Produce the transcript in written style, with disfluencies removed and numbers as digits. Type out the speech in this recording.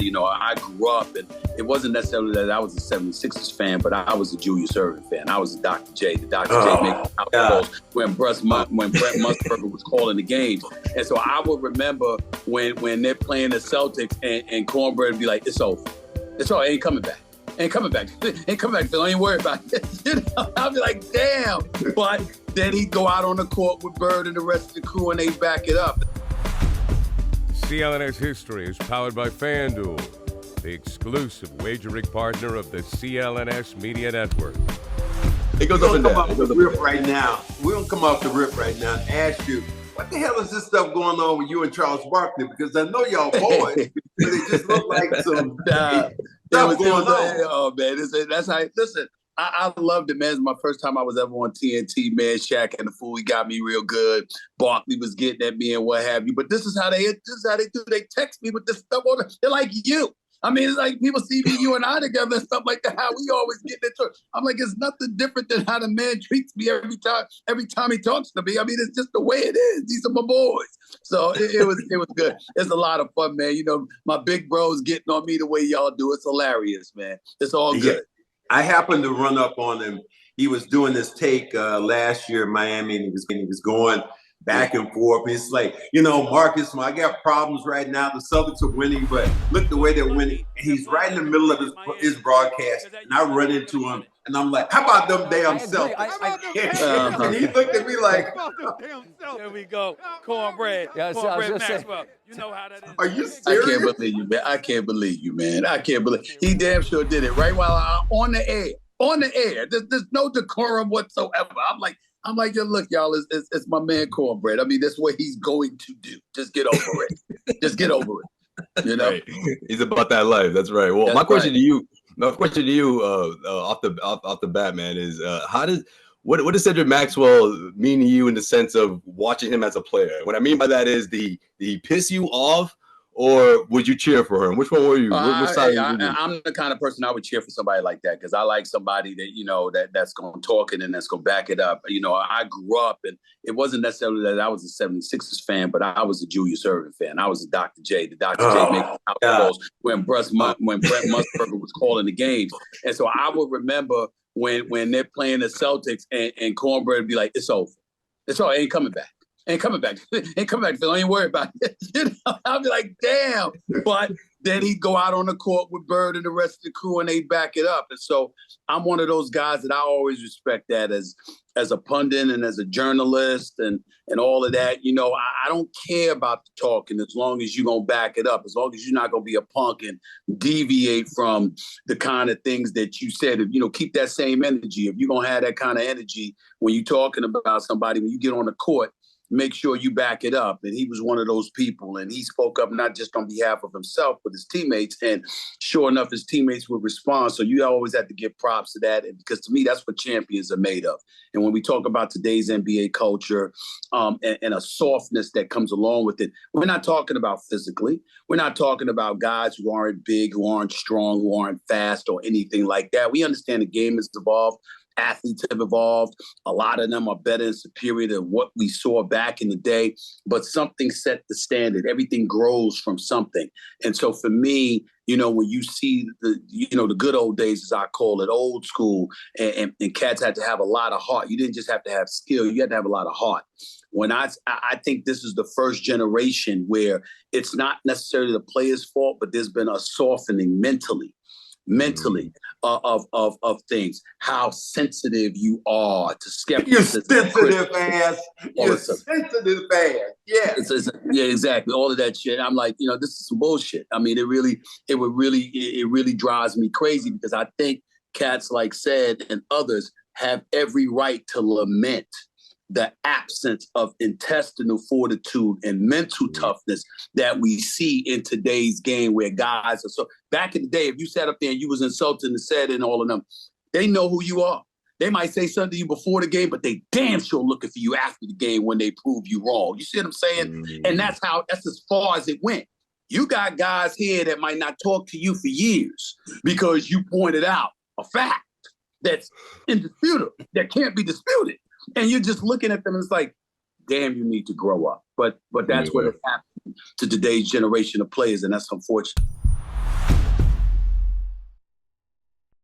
You know, I grew up, and it wasn't necessarily that I was a 76ers fan, but I was a Julius Erving fan. I was a Dr. J. The Dr. J making out calls when Brett Musburger was calling the games. And so I would remember when they're playing the Celtics and Cornbread would be like, it's over. It's all, ain't coming back. Ain't coming back. Ain't coming back, Phil. Ain't worried about it. You know, I'll be like, damn. But then he'd go out on the court with Bird and the rest of the crew, and they back it up. CLNS History is powered by FanDuel, the exclusive wagering partner of the CLNS Media Network. It goes up and down. We don't come off the rip right now and ask you, what the hell is this stuff going on with you and Charles Barkley? Because I know y'all boys, but it just look like some stuff going on. Oh, man. That's how, listen, I loved it, man. It was my first time I was ever on TNT, man. Shaq and the Fool, he got me real good. Barkley was getting at me and what have you. But this is how they do. They text me with this stuff on it. They're like you. I mean, it's like people see me, you and I together and stuff like that, how we always get into it. I'm like, it's nothing different than how the man treats me every time he talks to me. I mean, it's just the way it is. These are my boys. So it was good. It's a lot of fun, man. You know, my big bros getting on me the way y'all do. It's hilarious, man. It's all good. Yeah. I happened to run up on him. He was doing this take last year in Miami, and he was going back and forth. It's like, you know, Marcus, I got problems right now. The Celtics are winning, but look the way they're winning. And he's right in the middle of his broadcast, and I run into him, and I'm like, how about them damn Celtics? And he looked at me like, there we go. Cornbread. Cornbread Maxwell. You know how that is. Are you serious? I can't believe you, man. I can't believe you, man. I can't believe he damn sure did it right while I'm on the air. On the air. There's no decorum whatsoever. I'm like, yo, look, y'all, it's my man Cornbread. I mean, that's what he's going to do. Just get over it. Just get over it. You know, right. He's about that life. That's right. Well, my question to you, off the bat, man, is what does Cedric Maxwell mean to you in the sense of watching him as a player? What I mean by that is, did he piss you off, or would you cheer for him? Which one were you? Which side I'm the kind of person I would cheer for somebody like that, because I like somebody that, you know, that's going to talk it and that's going to back it up. You know, I grew up, and it wasn't necessarily that I was a 76ers fan, but I was a Julius Erving fan. I was a Dr. J. The Dr. J making out calls when Brett Musburger was calling the games. And so I would remember when they're playing the Celtics and Cornbread would be like, it's over. It's all, ain't coming back. Ain't coming back. Ain't coming back, Phil. Ain't worried about it. You know, I'll be like, damn. But then he'd go out on the court with Bird and the rest of the crew, and they back it up. And so I'm one of those guys that I always respect that as a pundit and as a journalist and all of that. You know, I don't care about the talking as long as you're going to back it up, as long as you're not going to be a punk and deviate from the kind of things that you said. You know, keep that same energy. If you're going to have that kind of energy when you're talking about somebody, when you get on the court, make sure you back it up. And he was one of those people, and he spoke up not just on behalf of himself, but his teammates. And sure enough, his teammates would respond. So you always have to give props to that, because to me, that's what champions are made of. And when we talk about today's NBA culture and a softness that comes along with it, we're not talking about physically. We're not talking about guys who aren't big, who aren't strong, who aren't fast or anything like that. We understand the game has evolved. Athletes have evolved. A lot of them are better and superior to what we saw back in the day, but something set the standard. Everything grows from something. And so for me, you know, when you see the good old days, as I call it, old school, and cats had to have a lot of heart. You didn't just have to have skill. You had to have a lot of heart. When I think this is the first generation where it's not necessarily the player's fault, but there's been a softening mentally of things, how sensitive you are to skepticism. You're sensitive ass. You're sensitive ass. Yeah. Yeah, exactly. All of that shit. I'm like, you know, this is some bullshit. I mean, it really drives me crazy, because I think cats like Ced and others have every right to lament the absence of intestinal fortitude and mental toughness that we see in today's game, where guys are so. Back in the day, if you sat up there and you was insulting and said and all of them, they know who you are. They might say something to you before the game, but they damn sure looking for you after the game when they prove you wrong. You see what I'm saying? And that's as far as it went. You got guys here that might not talk to you for years because you pointed out a fact that's indisputable, that can't be disputed. And you're just looking at them and it's like, damn, you need to grow up. But that's what has happened to today's generation of players, and that's unfortunate.